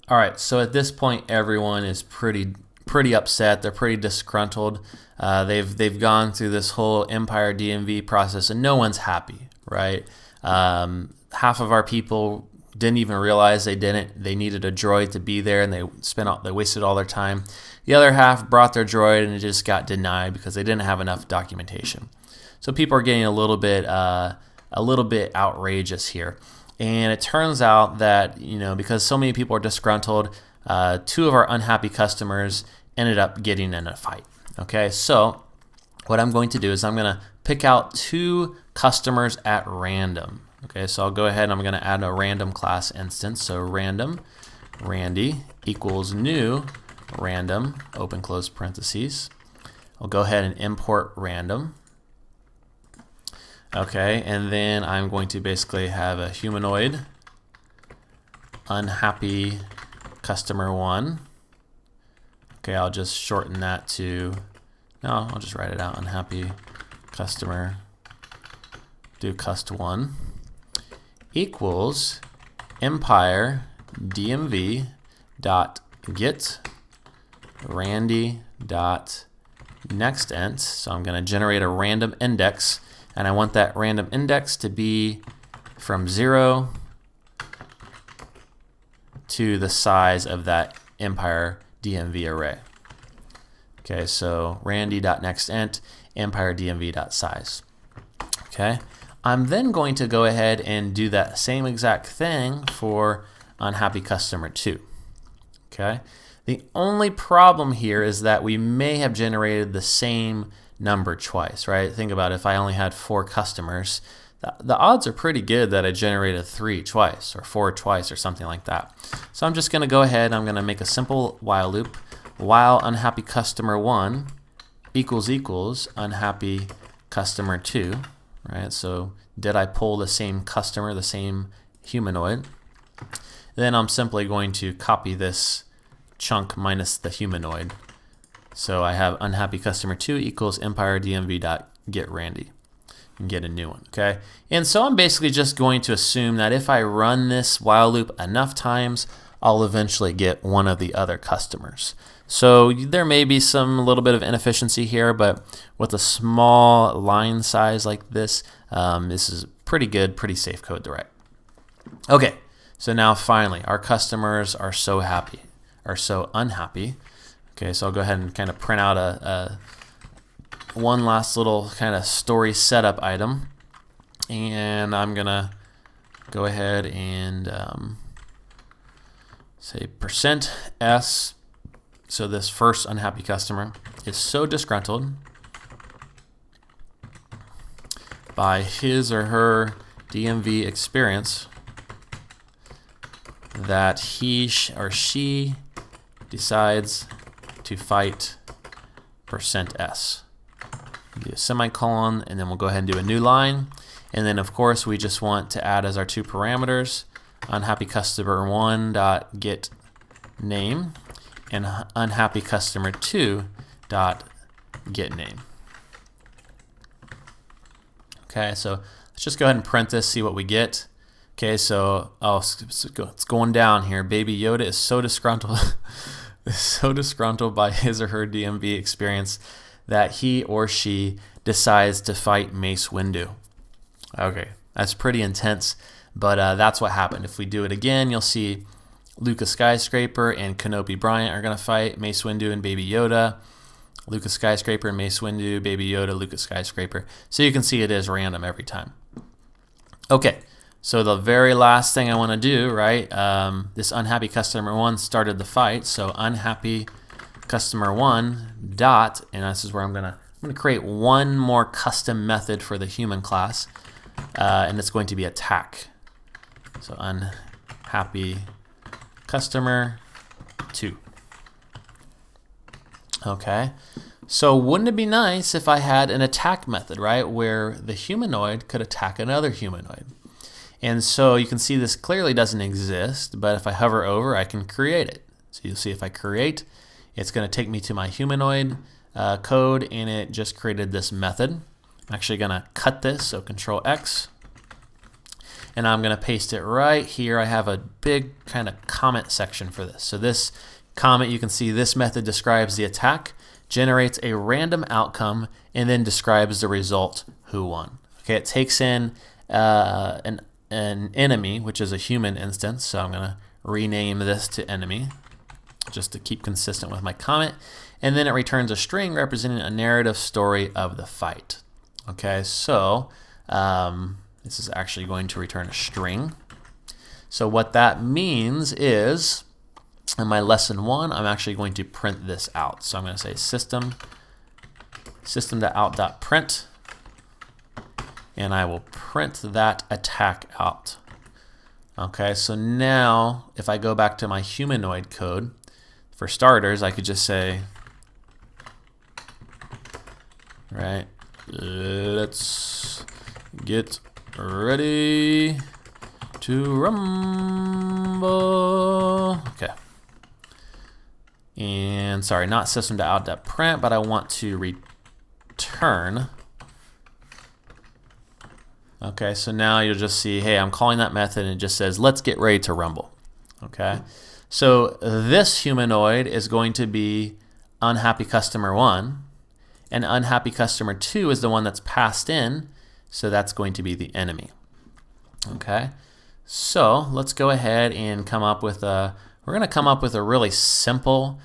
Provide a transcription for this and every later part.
All right, so at this point, everyone is pretty upset. They're pretty disgruntled. They've gone through this whole Empire DMV process, and no one's happy, right? Half of our people didn't even realize they needed a droid to be there, and they wasted all their time. The other half brought their droid, and it just got denied because they didn't have enough documentation. So people are getting a little bit outrageous here. And it turns out that, because so many people are disgruntled, two of our unhappy customers ended up getting in a fight. Okay, so what I'm going to do is I'm going to pick out two customers at random. Okay, so I'll go ahead and I'm going to add a random class instance. So random Randy equals new random, open close parentheses. I'll go ahead and import random. Okay, and then I'm going to basically have a humanoid unhappy customer 1. Okay, I'll just shorten that to, no, I'll just write it out, unhappy customer, do cust1 equals empire dmv dot get randy dot nextInt. So I'm going to generate a random index, and I want that random index to be from 0 to the size of that empire DMV array. Okay, so randy.nextInt empire DMV.size. Okay, I'm then going to go ahead and do that same exact thing for unhappy customer 2. Okay, the only problem here is that we may have generated the same number twice, right? Think about it, if I only had 4 customers, the odds are pretty good that I generated 3 twice or 4 twice or something like that. So I'm just going to go ahead and I'm going to make a simple while loop. While unhappy customer 1 equals unhappy customer 2, right? So did I pull the same customer, the same humanoid? Then I'm simply going to copy this chunk minus the humanoid. So I have unhappy customer 2 equals empire dmv.getRandy and get a new one. Okay, and so I'm basically just going to assume that if I run this while loop enough times, I'll eventually get one of the other customers. So there may be a little bit of inefficiency here, but with a small line size like this, this is pretty good, pretty safe code to write. Okay, so now finally, our customers are so unhappy. Okay, so I'll go ahead and kind of print out one last little kind of story setup item, and I'm gonna go ahead and say %s. So this first unhappy customer is so disgruntled by his or her DMV experience that he or she decides to fight %s. Do a semicolon, and then we'll go ahead and do a new line. And then of course we just want to add as our 2 parameters unhappy customer 1 dot get name and unhappy customer 2 dot get name. Okay, so let's just go ahead and print this, see what we get. Okay, so it's going down here. Baby Yoda is so disgruntled, so disgruntled by his or her DMV experience that he or she decides to fight Mace Windu. Okay, that's pretty intense, but that's what happened. If we do it again, you'll see Luca Skyscraper and Kenobi Bryant are going to fight Mace Windu and Baby Yoda. Luca Skyscraper and Mace Windu, Baby Yoda, Luca Skyscraper. So you can see it is random every time. Okay, so the very last thing I want to do, right, this unhappy customer 1 started the fight, so unhappy customer 1 dot, and this is where I'm gonna create one more custom method for the human class, and it's going to be attack. So unhappy customer 2. Okay, so wouldn't it be nice if I had an attack method, right, where the humanoid could attack another humanoid? And so you can see this clearly doesn't exist, but if I hover over, I can create it. So you'll see if I create, it's going to take me to my humanoid code, and it just created this method. I'm actually going to cut this, so Control X. and I'm going to paste it right here. I have a big kind of comment section for this. So this comment, you can see this method describes the attack, generates a random outcome, and then describes the result, who won. Okay, it takes in an enemy, which is a human instance. So I'm going to rename this to enemy, just to keep consistent with my comment. And then it returns a string representing a narrative story of the fight. Okay, so this is actually going to return a string. So what that means is, in my lesson 1, I'm actually going to print this out. So I'm going to say system.out.print, and I will print that attack out. Okay, so now if I go back to my humanoid code, for starters, I could just say, right, let's get ready to rumble. Okay. And sorry, not system.out.print, but I want to return. Okay, so now you'll just see, hey, I'm calling that method and it just says, let's get ready to rumble. Okay, so this humanoid is going to be unhappy customer 1, and unhappy customer 2 is the one that's passed in, so that's going to be the enemy. Okay, so let's go ahead and come up with a, we're going to come up with a really simple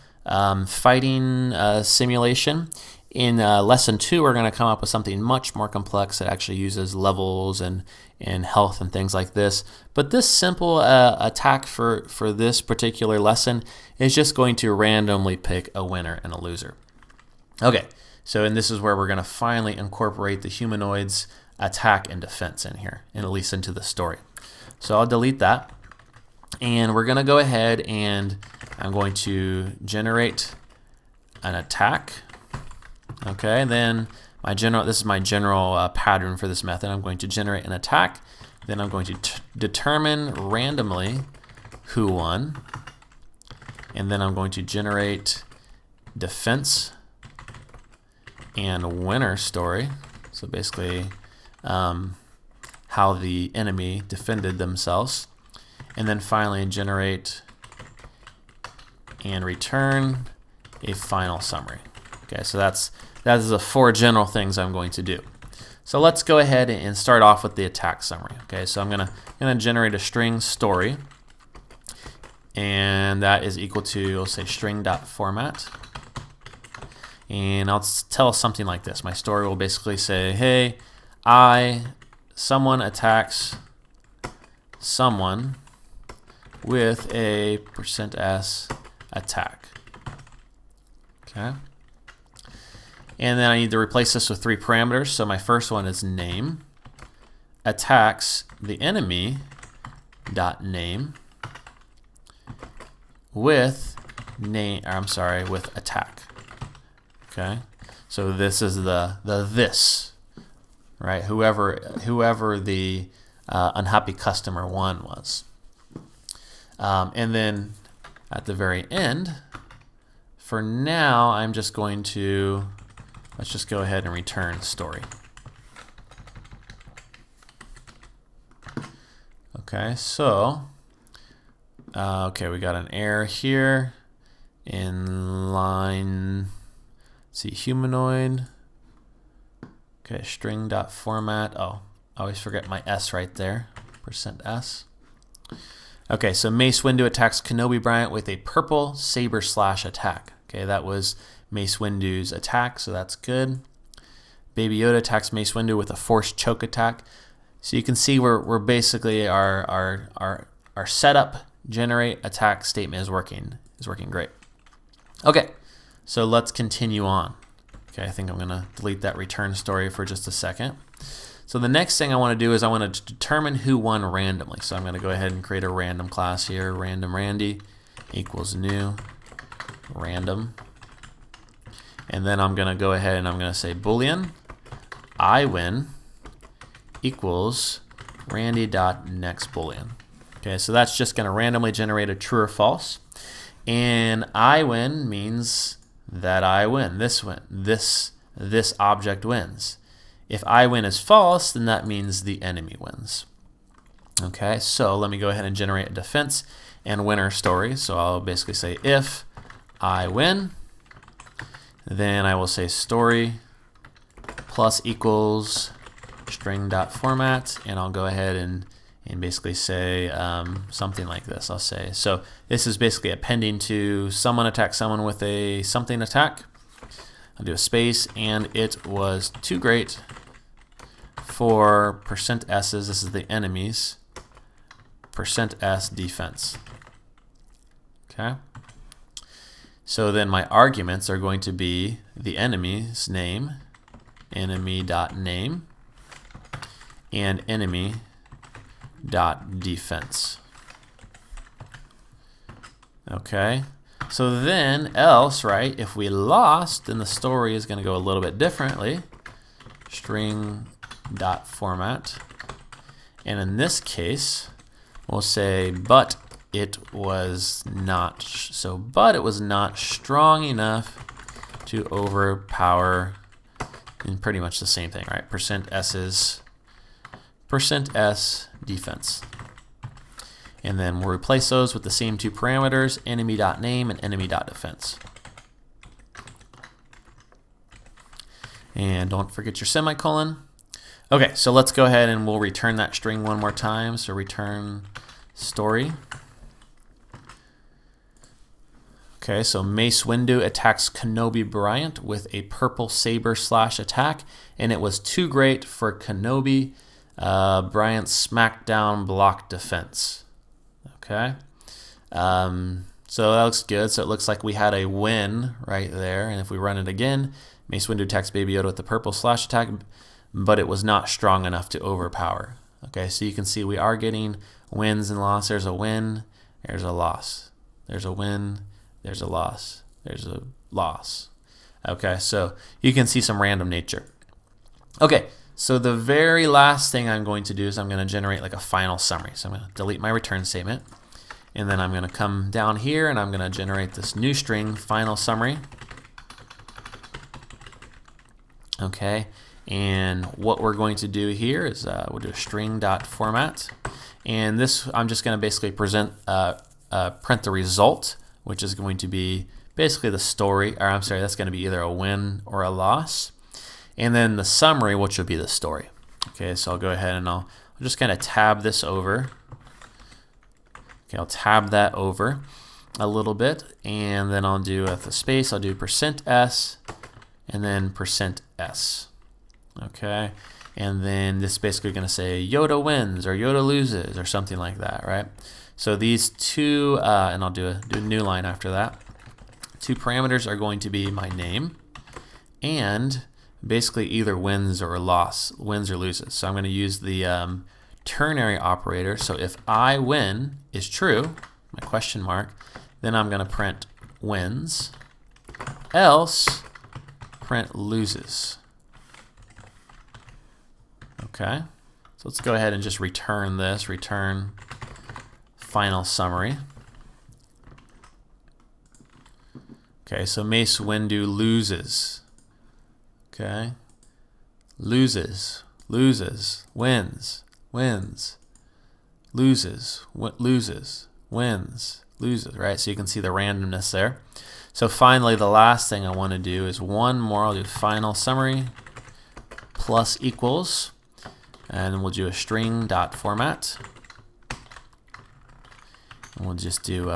fighting simulation. In lesson 2, we're going to come up with something much more complex that actually uses levels and health and things like this. But this simple attack for this particular lesson is just going to randomly pick a winner and a loser. Okay, so and this is where we're going to finally incorporate the humanoid's attack and defense in here, and at least into the story. So I'll delete that, and we're going to go ahead and I'm going to generate an attack. Okay, and then this is my general pattern for this method. I'm going to generate an attack, then I'm going to determine randomly who won, and then I'm going to generate defense and winner story. So basically how the enemy defended themselves, and then finally generate and return a final summary. Okay, so that is the 4 general things I'm going to do. So let's go ahead and start off with the attack summary. Okay, so I'm gonna generate a string story, and that is equal to, we'll say string.format, and I'll tell something like this. My story will basically say, hey, someone attacks someone with a %s attack. Okay. And then I need to replace this with 3 parameters. So my first one is name, attacks the enemy dot name with with attack. Okay. So this is the this, right? Whoever the unhappy customer 1 was. And then at the very end, for now, I'm just going to, let's just go ahead and return story. Okay, so, okay, we got an error here in line, let's see, humanoid. Okay, string.format. Oh, I always forget my S right there, %s. Okay, so Mace Windu attacks Kenobi Bryant with a purple saber slash attack. Okay, that was Mace Windu's attack, so that's good. Baby Yoda attacks Mace Windu with a forced choke attack. So you can see we're basically our setup, generate, attack statement is working great. Okay, so let's continue on. Okay, I think I'm gonna delete that return story for just a second. So the next thing I want to do is I want to determine who won randomly. So I'm going to go ahead and create a random class here, random Randy equals new random. And then I'm going to go ahead and I'm going to say boolean I win equals Randy.next boolean. Okay, so that's just going to randomly generate a true or false. And I win means that I win. This object wins. If I win is false, then that means the enemy wins. Okay, so let me go ahead and generate a defense and winner story. So I'll basically say if I win, then I will say story plus equals string.format, and I'll go ahead and basically say something like this. I'll say, so this is basically appending to someone attacked someone with a something attack. I'll do a space, and it was too great for %s's, this is the enemies, %s defense. Okay. So then my arguments are going to be the enemy's name, enemy.name, and enemy.defense. Okay. So then else, right, if we lost, then the story is going to go a little bit differently. String.format. And in this case, we'll say, but it was not. So, but it was not strong enough to overpower, and pretty much the same thing, right? %s's, %s defense. And then we'll replace those with the same two parameters, enemy.name and enemy.defense. And don't forget your semicolon. Okay, so let's go ahead and we'll return that string one more time. So return story. Okay, so Mace Windu attacks Kenobi Bryant with a purple saber / attack, and it was too great for Kenobi Bryant's smackdown block defense. Okay, so that looks good. So it looks like we had a win right there, and if we run it again, Mace Windu attacks Baby Yoda with the purple / attack, but it was not strong enough to overpower. Okay, so you can see we are getting wins and losses. There's a win, there's a loss. There's a win, there's a loss. There's a loss. Okay, so you can see some random nature. Okay, so the very last thing I'm going to do is I'm going to generate like a final summary. So I'm going to delete my return statement, and then I'm going to come down here and I'm going to generate this new string, final summary. Okay, and what we're going to do here is we'll do a string.format, and this I'm just going to basically print the result, which is going to be basically the story, or I'm sorry, that's going to be either a win or a loss, and then the summary, which will be the story. Okay, so I'll go ahead and I'll just kind of tab this over. Okay, I'll tab that over a little bit, and then I'll do with the space, I'll do %s and then %s. Okay, and then this is basically going to say Yoda wins or Yoda loses or something like that, right? So these two, and I'll do a new line after that. Two parameters are going to be my name and basically either wins or loses. So I'm going to use the ternary operator. So if I win is true, my question mark, then I'm going to print wins, else print loses. Okay, so let's go ahead and just return this, return final summary. Okay, so Mace Windu loses. Okay, loses, loses, wins, wins, loses, loses, wins, loses, right? So you can see the randomness there. So finally, the last thing I want to do is one more. I'll do final summary plus equals, and we'll do a string.format. And we'll just do,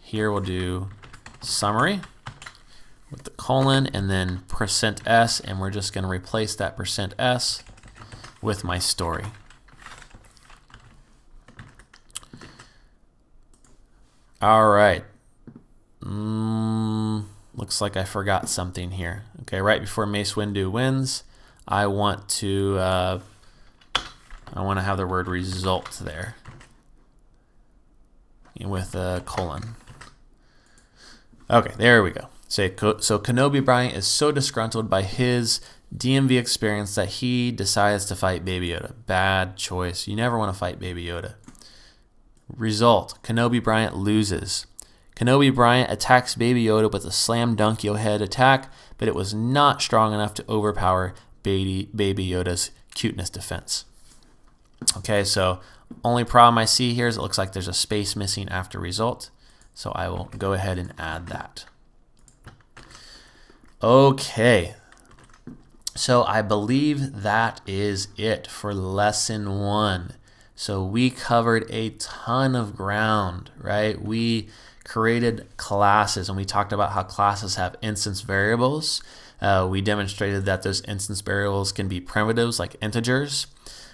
here we'll do summary with the colon and then %s, and we're just going to replace that %s with my story. All right. Looks like I forgot something here. Okay, right before Mace Windu wins, I want to have the word result there with a colon. Okay, there we go. So Kenobi Bryant is so disgruntled by his DMV experience that he decides to fight Baby Yoda. Bad choice. You never want to fight Baby Yoda. Result, Kenobi Bryant loses. Kenobi Bryant attacks Baby Yoda with a slam dunk yo head attack, but it was not strong enough to overpower Baby Yoda's cuteness defense. Okay, so Only problem I see here is it looks like there's a space missing after result. So I will go ahead and add that. Okay. So I believe that is it for lesson 1. So we covered a ton of ground, right? We created classes and we talked about how classes have instance variables. We demonstrated that those instance variables can be primitives like integers.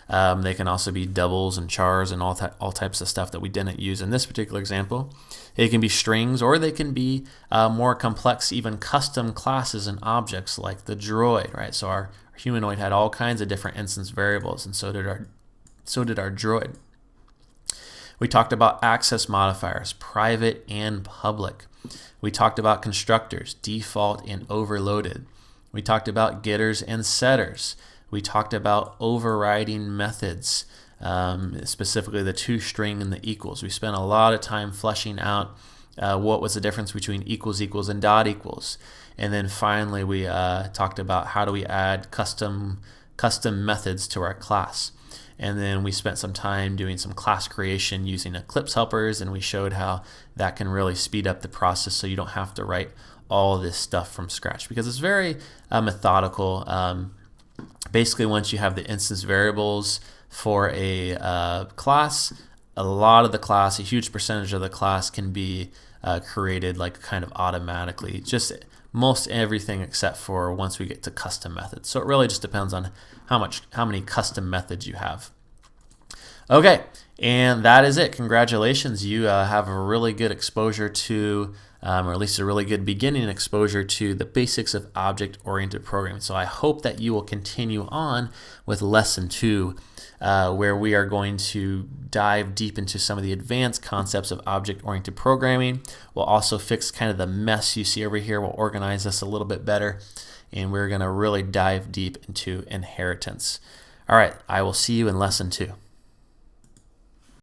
They can also be doubles and chars and all types of stuff that we didn't use in this particular example. They can be strings, or they can be more complex, even custom classes and objects like the droid, right? So our humanoid had all kinds of different instance variables, and so did our droid. We talked about access modifiers, private and public. We talked about constructors, default and overloaded. We talked about getters and setters. We talked about overriding methods, specifically the toString and the equals. We spent a lot of time fleshing out what was the difference between equals, equals, and dot equals. And then finally we talked about how do we add custom methods to our class. And then we spent some time doing some class creation using Eclipse helpers, and we showed how that can really speed up the process so you don't have to write all this stuff from scratch, because it's very methodical. Basically, once you have the instance variables for a class, a lot of the class, a huge percentage of the class can be created like kind of automatically, just most everything except for once we get to custom methods. So it really just depends on how many custom methods you have. Okay, and that is it. Congratulations, you have a really good exposure to, or at least a really good beginning exposure to the basics of object-oriented programming. So I hope that you will continue on with lesson 2, where we are going to dive deep into some of the advanced concepts of object-oriented programming. We'll also fix kind of the mess you see over here. We'll organize this a little bit better, and we're going to really dive deep into inheritance. All right, I will see you in lesson 2.